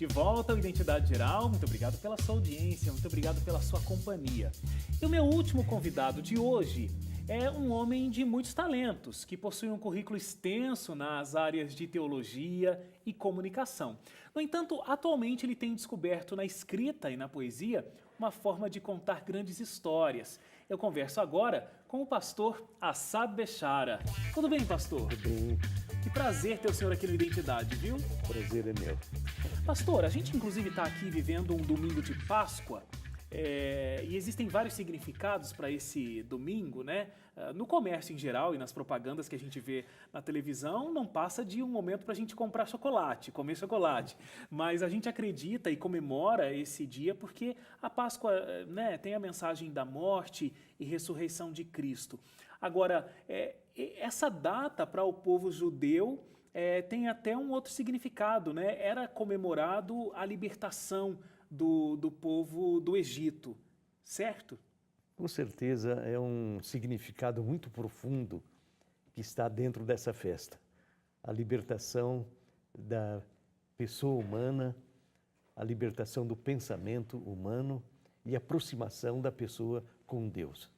De volta ao Identidade Geral, muito obrigado pela sua audiência, muito obrigado pela sua companhia. E o meu último convidado de hoje é um homem de muitos talentos, que possui um currículo extenso nas áreas de teologia e comunicação. No entanto, atualmente ele tem descoberto na escrita e na poesia uma forma de contar grandes histórias. Eu converso agora com o pastor Assad Bechara. Tudo bem, pastor? Tudo bem, Que prazer ter o senhor aqui no Identidade, viu? prazer é meu. Pastor, a gente inclusive está aqui vivendo um domingo de Páscoa e existem vários significados para esse domingo, né? No comércio em geral e nas propagandas que a gente vê na televisão, não passa de um momento para a gente comprar chocolate, comer chocolate. Mas a gente acredita e comemora esse dia porque a Páscoa, né, tem a mensagem da morte e ressurreição de Cristo. Agora, essa data para o povo judeu tem até um outro significado, né? Era comemorado a libertação do povo do Egito, certo? Com certeza é um significado muito profundo que está dentro dessa festa. A libertação da pessoa humana, a libertação do pensamento humano e a aproximação da pessoa com Deus.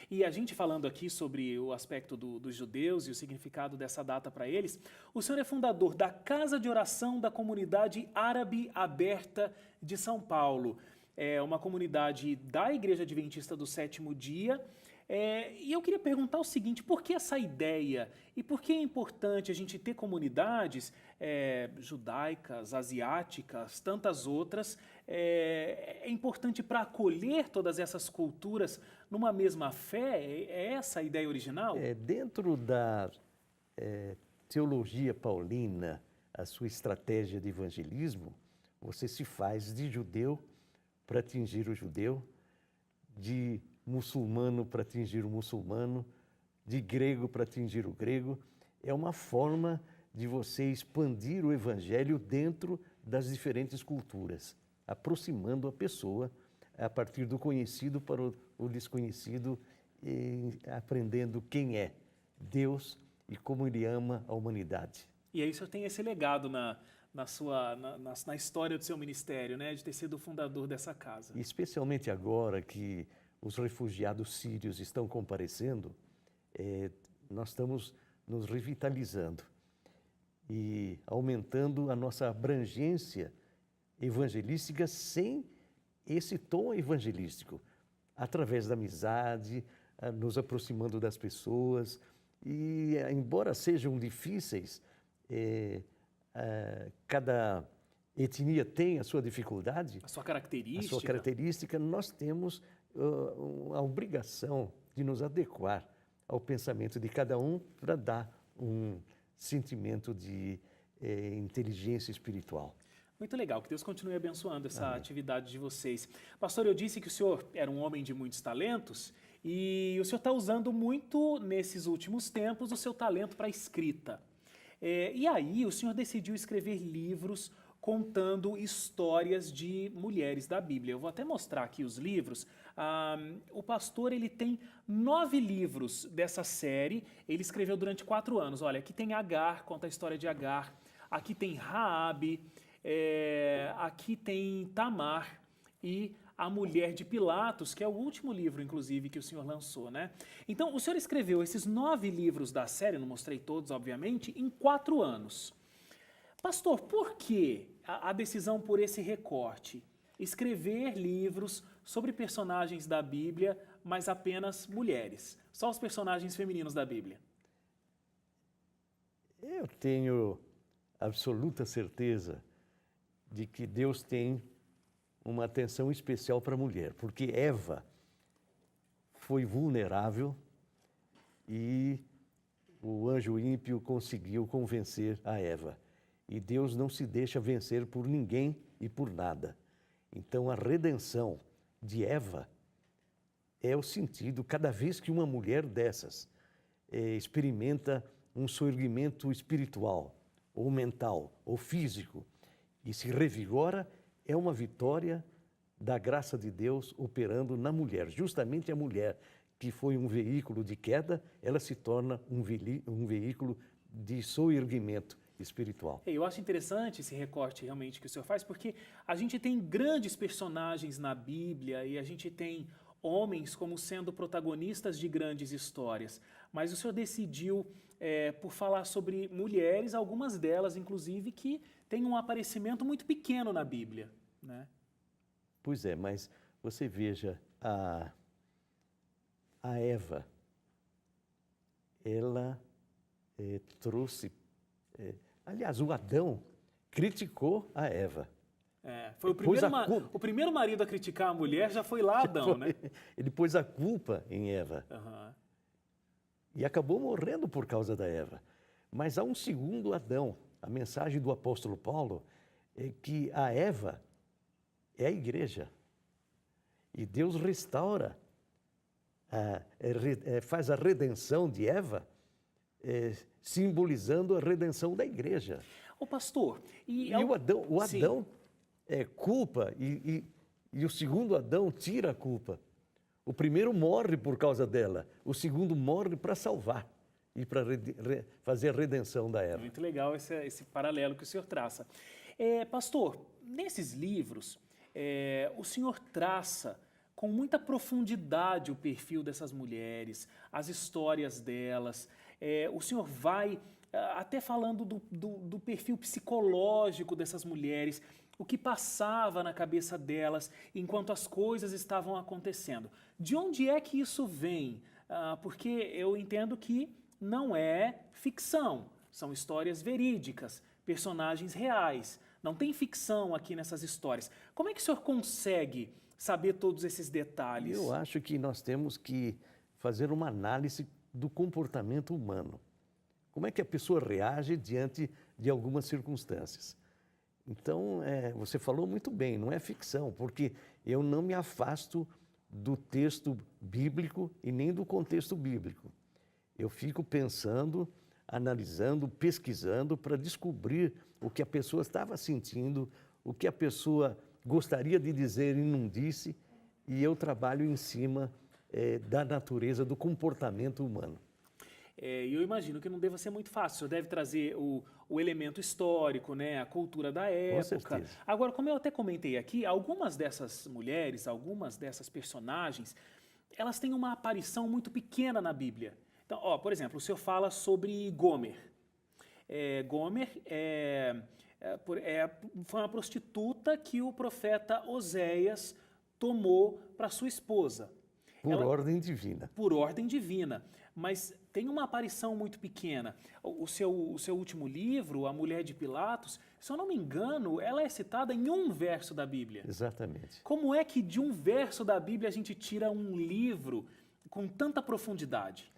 E a gente falando aqui sobre o aspecto dos judeus e o significado dessa data para eles, o senhor é fundador da Casa de Oração da Comunidade Árabe Aberta de São Paulo. É uma comunidade da Igreja Adventista do Sétimo Dia. E eu queria perguntar o seguinte, por que essa ideia e por que é importante a gente ter comunidades judaicas, asiáticas, tantas outras, é importante para acolher todas essas culturas numa mesma fé? É essa a ideia original? Dentro da teologia paulina, a sua estratégia de evangelismo, você se faz de judeu para atingir o judeu, de muçulmano para atingir o muçulmano, de grego para atingir o grego. É uma forma de você expandir o evangelho dentro das diferentes culturas, aproximando a pessoa a partir do conhecido para o desconhecido, e aprendendo quem é Deus e como Ele ama a humanidade. E aí o senhor tem esse legado na história do seu ministério, né, de ter sido o fundador dessa casa. E especialmente agora que os refugiados sírios estão comparecendo, nós estamos nos revitalizando e aumentando a nossa abrangência evangelística sem esse tom evangelístico, através da amizade, nos aproximando das pessoas. E, embora sejam difíceis, cada etnia tem a sua dificuldade, A sua característica. a sua característica, nós temos a obrigação de nos adequar ao pensamento de cada um para dar um sentimento de inteligência espiritual. Muito legal, que Deus continue abençoando essa Amém. atividade de vocês. Pastor, eu disse que o senhor era um homem de muitos talentos e o senhor está usando muito, nesses últimos tempos, o seu talento para a escrita. E aí o senhor decidiu escrever livros contando histórias de mulheres da Bíblia. Eu vou até mostrar aqui os livros. O pastor ele tem 9 livros dessa série, ele escreveu durante 4 anos. Olha, aqui tem Agar, conta a história de Agar. Aqui tem Raabe, aqui tem Tamar e a Mulher de Pilatos, que é o último livro, inclusive, que o senhor lançou, né? Então, o senhor escreveu esses 9 livros da série, não mostrei todos, obviamente, em 4 anos. Pastor, por que a decisão por esse recorte? Escrever livros sobre personagens da Bíblia, mas apenas mulheres. Só os personagens femininos da Bíblia. Eu tenho absoluta certeza de que Deus tem uma atenção especial para a mulher, porque Eva foi vulnerável e o anjo ímpio conseguiu convencer a Eva. E Deus não se deixa vencer por ninguém e por nada. Então a redenção de Eva é o sentido, cada vez que uma mulher dessas experimenta um soerguimento espiritual, ou mental, ou físico, e se revigora, é uma vitória da graça de Deus operando na mulher. Justamente a mulher, que foi um veículo de queda, ela se torna um veículo de soerguimento espiritual. Eu acho interessante esse recorte realmente que o senhor faz, porque a gente tem grandes personagens na Bíblia e a gente tem homens como sendo protagonistas de grandes histórias, mas o senhor decidiu por falar sobre mulheres, algumas delas inclusive que têm um aparecimento muito pequeno na Bíblia, né? Pois é, mas você veja, a Eva, ela trouxe... aliás, o Adão criticou a Eva. Foi o primeiro marido a criticar a mulher, já foi lá Adão, né? Ele pôs a culpa em Eva. Uhum. E acabou morrendo por causa da Eva. Mas há um segundo Adão. A mensagem do apóstolo Paulo é que a Eva é a igreja. E Deus restaura, faz a redenção de Eva, simbolizando a redenção da igreja. Ô pastor, o Adão culpa e o segundo Adão tira a culpa. O primeiro morre por causa dela, o segundo morre para salvar e para fazer a redenção da Eva. Muito legal esse paralelo que o senhor traça. Pastor, nesses livros, o senhor traça com muita profundidade o perfil dessas mulheres, as histórias delas. O senhor vai até falando do perfil psicológico dessas mulheres, o que passava na cabeça delas enquanto as coisas estavam acontecendo. De onde é que isso vem? Porque eu entendo que não é ficção, são histórias verídicas, personagens reais. Não tem ficção aqui nessas histórias. Como é que o senhor consegue saber todos esses detalhes? Eu acho que nós temos que fazer uma análise do comportamento humano. Como é que a pessoa reage diante de algumas circunstâncias? Então, você falou muito bem, não é ficção, porque eu não me afasto do texto bíblico e nem do contexto bíblico. Eu fico pensando, analisando, pesquisando para descobrir o que a pessoa estava sentindo, o que a pessoa gostaria de dizer e não disse, e eu trabalho em cima da natureza, do comportamento humano. E eu imagino que não deva ser muito fácil. O senhor deve trazer o elemento histórico, né, a cultura da época. Com certeza. Agora, como eu até comentei aqui, algumas dessas mulheres, algumas dessas personagens, elas têm uma aparição muito pequena na Bíblia. Então, por exemplo, o senhor fala sobre Gomer. Gomer foi uma prostituta que o profeta Oséias tomou para sua esposa. Por ordem divina. Por ordem divina. Mas tem uma aparição muito pequena. O seu último livro, A Mulher de Pilatos, se eu não me engano, ela é citada em um verso da Bíblia. Exatamente. Como é que de um verso da Bíblia a gente tira um livro com tanta profundidade?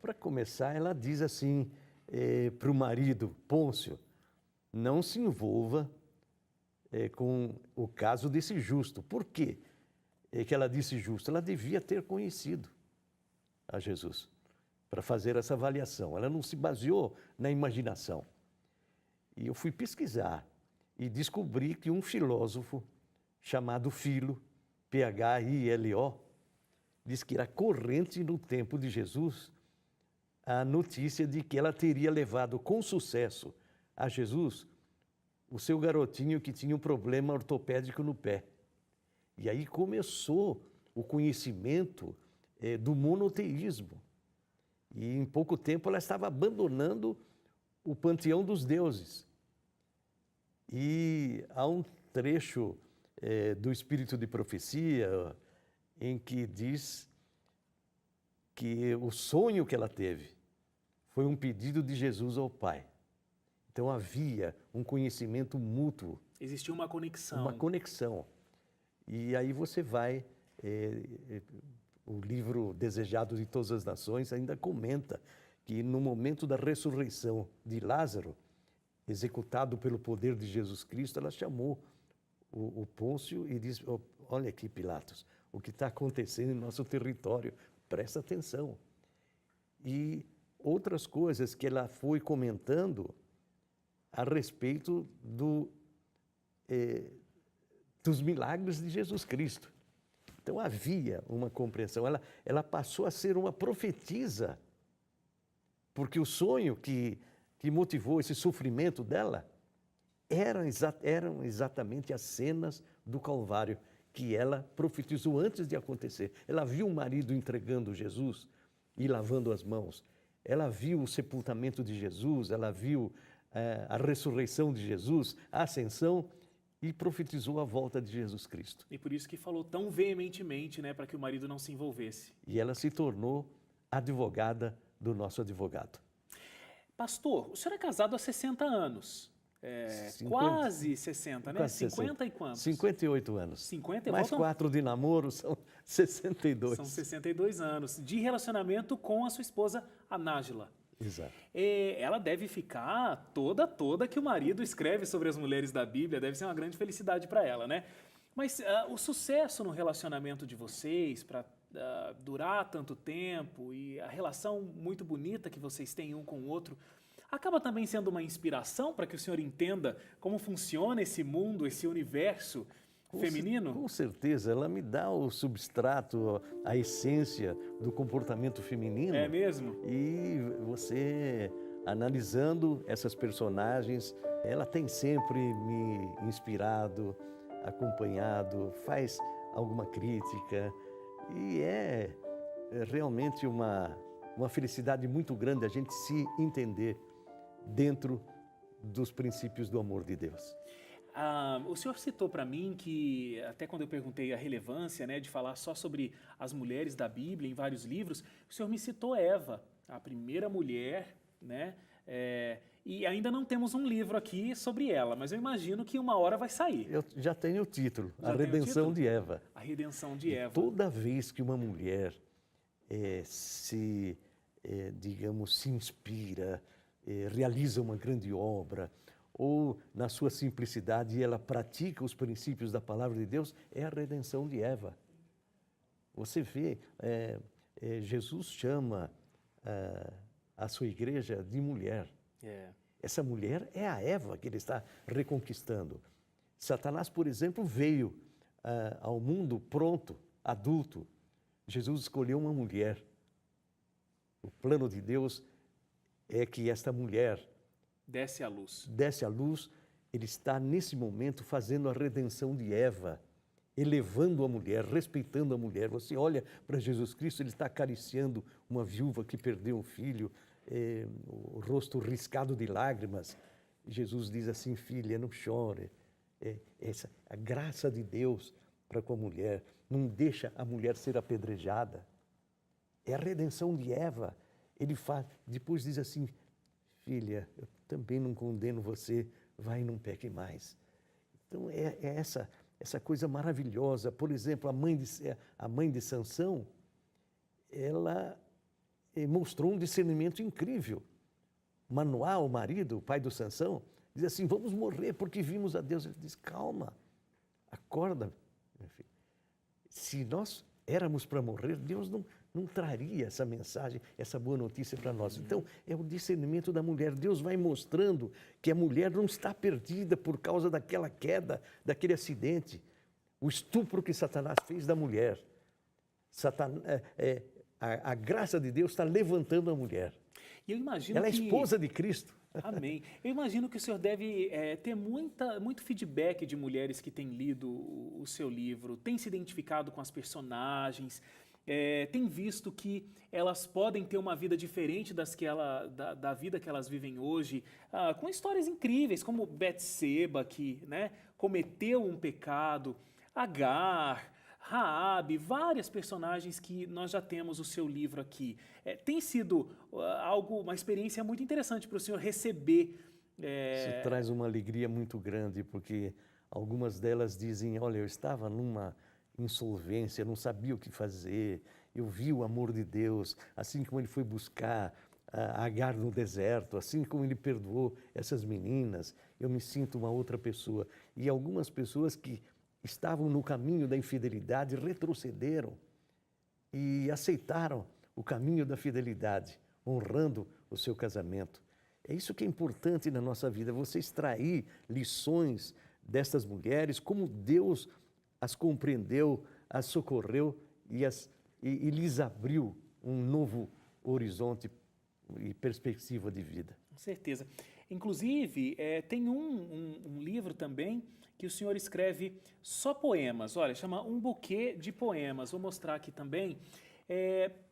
Para começar, ela diz assim para o marido, Pôncio, não se envolva com o caso desse justo. Por quê que ela disse justo? Ela devia ter conhecido a Jesus para fazer essa avaliação. Ela não se baseou na imaginação. E eu fui pesquisar e descobri que um filósofo chamado Philo, Philo, diz que era corrente no tempo de Jesus a notícia de que ela teria levado com sucesso a Jesus o seu garotinho que tinha um problema ortopédico no pé. E aí começou o conhecimento do monoteísmo. E em pouco tempo ela estava abandonando o panteão dos deuses. E há um trecho do Espírito de Profecia em que diz que o sonho que ela teve foi um pedido de Jesus ao Pai. Então havia um conhecimento mútuo. Existia uma conexão. Uma conexão. E aí você vai... o livro Desejado de Todas as Nações ainda comenta que no momento da ressurreição de Lázaro, executado pelo poder de Jesus Cristo, ela chamou o Pôncio e disse, olha aqui, Pilatos, o que está acontecendo em nosso território, presta atenção. E outras coisas que ela foi comentando a respeito dos milagres de Jesus Cristo. Então havia uma compreensão, ela passou a ser uma profetisa, porque o sonho que que motivou esse sofrimento dela eram exatamente as cenas do Calvário que ela profetizou antes de acontecer. Ela viu o marido entregando Jesus e lavando as mãos. Ela viu o sepultamento de Jesus, ela viu a ressurreição de Jesus, a ascensão, e profetizou a volta de Jesus Cristo. E por isso que falou tão veementemente, né, para que o marido não se envolvesse. E ela se tornou advogada do nosso advogado. Pastor, o senhor é casado há 60 anos. 50, quase 60, né? quase 50 e quantos? 58 anos. 50 e Mais voltam- 4 de namoro são 62. São 62 anos de relacionamento com a sua esposa, a Nájila. Exato. Ela deve ficar toda que o marido escreve sobre as mulheres da Bíblia, deve ser uma grande felicidade para ela, né? Mas o sucesso no relacionamento de vocês, para durar tanto tempo e a relação muito bonita que vocês têm um com o outro, acaba também sendo uma inspiração para que o senhor entenda como funciona esse mundo, esse universo feminino? Com certeza, ela me dá o substrato, a essência do comportamento feminino. É mesmo? E você, analisando essas personagens, ela tem sempre me inspirado, acompanhado, faz alguma crítica. E é realmente uma felicidade muito grande a gente se entender dentro dos princípios do amor de Deus. O senhor citou para mim que, até quando eu perguntei a relevância, né, de falar só sobre as mulheres da Bíblia em vários livros, o senhor me citou Eva, a primeira mulher, né? E ainda não temos um livro aqui sobre ela, mas eu imagino que uma hora vai sair. Eu já tenho o título, Já A tem o Redenção título? de Eva. A redenção de Eva. Toda vez que uma mulher digamos, se inspira, realiza uma grande obra, ou na sua simplicidade ela pratica os princípios da palavra de Deus, é a redenção de Eva. Você vê, Jesus chama a sua igreja de mulher. Essa mulher é a Eva que ele está reconquistando. Satanás, por exemplo, veio ao mundo pronto, adulto. Jesus escolheu uma mulher. O plano de Deus é que esta mulher desce à luz. Desce à luz. Ele está, nesse momento, fazendo a redenção de Eva, elevando a mulher, respeitando a mulher. Você olha para Jesus Cristo, ele está acariciando uma viúva que perdeu um filho, o rosto riscado de lágrimas. Jesus diz assim: filha, não chore. A graça de Deus para com a mulher não deixa a mulher ser apedrejada. É a redenção de Eva. Ele faz, depois diz assim: filha, eu também não condeno você, vai e não peque mais. Então é essa coisa maravilhosa. Por exemplo, a mãe de Sansão, ela mostrou um discernimento incrível. Manoá, o marido, o pai do Sansão, diz assim: vamos morrer porque vimos a Deus. Ele diz: calma, acorda, meu filho. Se nós éramos para morrer, Deus não traria essa mensagem, essa boa notícia para nós. Então, é o discernimento da mulher. Deus vai mostrando que a mulher não está perdida por causa daquela queda, daquele acidente. O estupro que Satanás fez da mulher. A graça de Deus está levantando a mulher. E eu imagino ela é esposa de Cristo. Amém. Eu imagino que o senhor deve ter muito feedback de mulheres que têm lido o seu livro, têm se identificado com as personagens, têm visto que elas podem ter uma vida diferente da vida que elas vivem hoje, com histórias incríveis, como Betseba, que, né, cometeu um pecado, Agar, Raabe, várias personagens que nós já temos o seu livro aqui. Tem sido uma experiência muito interessante para o senhor receber. Isso traz uma alegria muito grande, porque algumas delas dizem: olha, eu estava numa insolvência, não sabia o que fazer, eu vi o amor de Deus, assim como ele foi buscar Agar no deserto, assim como ele perdoou essas meninas, eu me sinto uma outra pessoa. E algumas pessoas que estavam no caminho da infidelidade retrocederam e aceitaram o caminho da fidelidade, honrando o seu casamento. É isso que é importante na nossa vida, você extrair lições destas mulheres, como Deus as compreendeu, as socorreu e lhes abriu um novo horizonte, e perspectiva de vida. Com certeza. Inclusive, tem um livro também que o senhor escreve só poemas. Olha, chama Um Buquê de Poemas. Vou mostrar aqui também.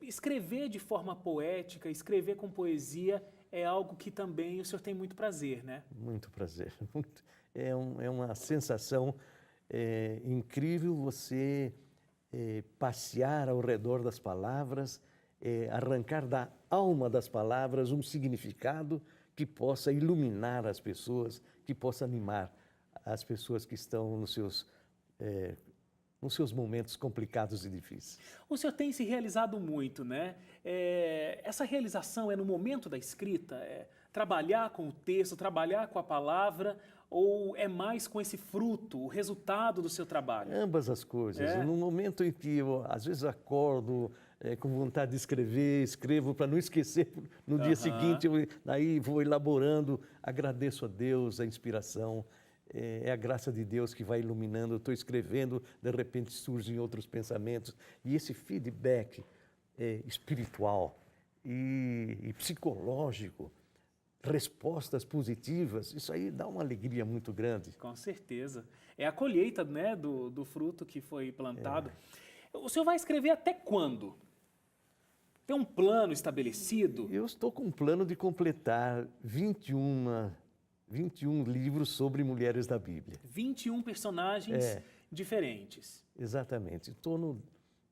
Escrever de forma poética, escrever com poesia é algo que também o senhor tem muito prazer, né? Muito prazer. É uma sensação incrível você passear ao redor das palavras, arrancar da alma das palavras um significado que possa iluminar as pessoas, que possa animar as pessoas que estão nos seus momentos complicados e difíceis. O senhor tem se realizado muito, né? Essa realização é no momento da escrita? Trabalhar com o texto, trabalhar com a palavra, ou é mais com esse fruto, o resultado do seu trabalho? Ambas as coisas. No momento em que eu, às vezes, acordo com vontade de escrever, escrevo para não esquecer no dia seguinte, aí vou elaborando, agradeço a Deus a inspiração. É a graça de Deus que vai iluminando. Eu estou escrevendo, de repente surgem outros pensamentos. E esse feedback espiritual e psicológico, respostas positivas, isso aí dá uma alegria muito grande. Com certeza. É a colheita, né, do fruto que foi plantado. O senhor vai escrever até quando? Tem um plano estabelecido? Eu estou com um plano de completar 21 livros sobre mulheres da Bíblia. 21 personagens diferentes. Exatamente. Estou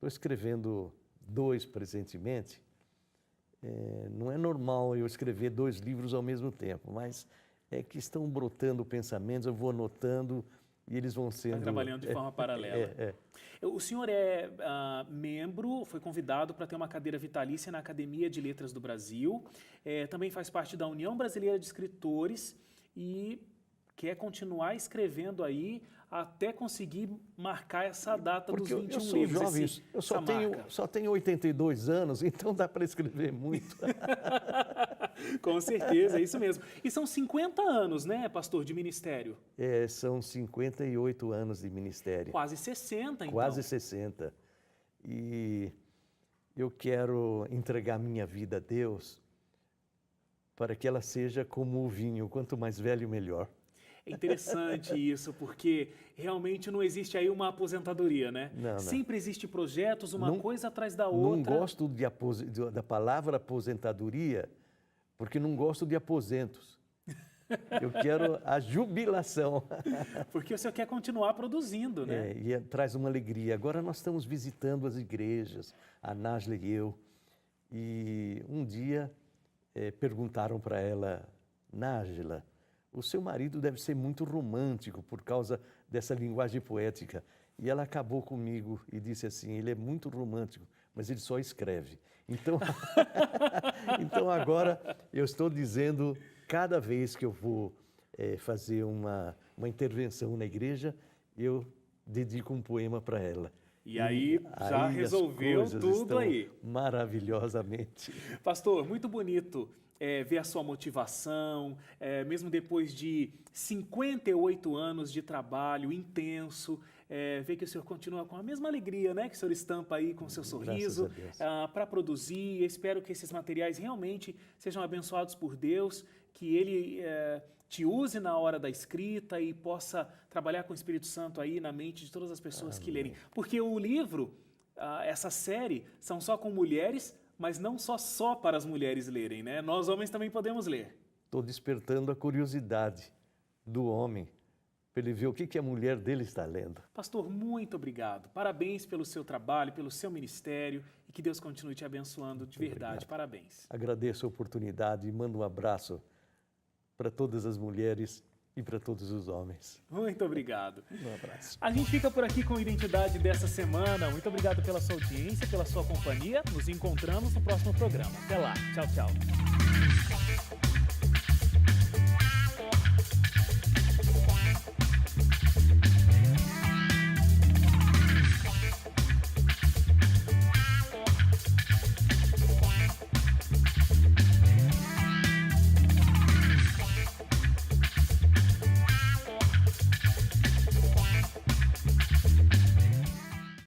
escrevendo 2 presentemente. Não é normal eu escrever 2 livros ao mesmo tempo, mas é que estão brotando pensamentos, eu vou anotando e eles vão sendo... Está trabalhando de forma paralela. O senhor membro, foi convidado para ter uma cadeira vitalícia na Academia de Letras do Brasil, também faz parte da União Brasileira de Escritores e quer continuar escrevendo aí até conseguir marcar essa data dos 21 eu sou livros. Jovem, eu só tenho 82 anos, então dá para escrever muito. Com certeza, é isso mesmo. E são 50 anos, né, pastor, de ministério? São 58 anos de ministério. Quase 60, então. Quase 60. E eu quero entregar minha vida a Deus para que ela seja como o vinho, quanto mais velho, melhor. É interessante isso, porque realmente não existe aí uma aposentadoria, né? Não. Sempre existe projetos, uma coisa atrás da outra. Não gosto da palavra aposentadoria, porque não gosto de aposentos. Eu quero a jubilação. Porque o senhor quer continuar produzindo, né? E traz uma alegria. Agora nós estamos visitando as igrejas, a Nájila e eu, e um dia perguntaram para ela, Nájila, o seu marido deve ser muito romântico por causa dessa linguagem poética. E ela acabou comigo e disse assim, ele é muito romântico, mas ele só escreve. Então, então agora eu estou dizendo, cada vez que eu vou fazer uma intervenção na igreja, eu dedico um poema para ela. E aí já resolveu tudo aí. Maravilhosamente. Pastor, muito bonito ver a sua motivação, mesmo depois de 58 anos de trabalho intenso, ver que o senhor continua com a mesma alegria, né, que o senhor estampa aí com o seu sorriso para produzir. Eu espero que esses materiais realmente sejam abençoados por Deus, que Ele te use na hora da escrita e possa trabalhar com o Espírito Santo aí na mente de todas as pessoas que lerem. Porque o livro, essa série, são só com mulheres, mas não só para as mulheres lerem, né? Nós homens também podemos ler. Estou despertando a curiosidade do homem para ele ver o que a mulher dele está lendo. Pastor, muito obrigado. Parabéns pelo seu trabalho, pelo seu ministério e que Deus continue te abençoando de verdade. Obrigado. Parabéns. Agradeço a oportunidade e mando um abraço para todas as mulheres e para todos os homens. Muito obrigado. Um abraço. A gente fica por aqui com a Identidade dessa semana. Muito obrigado pela sua audiência, pela sua companhia. Nos encontramos no próximo programa. Até lá. Tchau, tchau.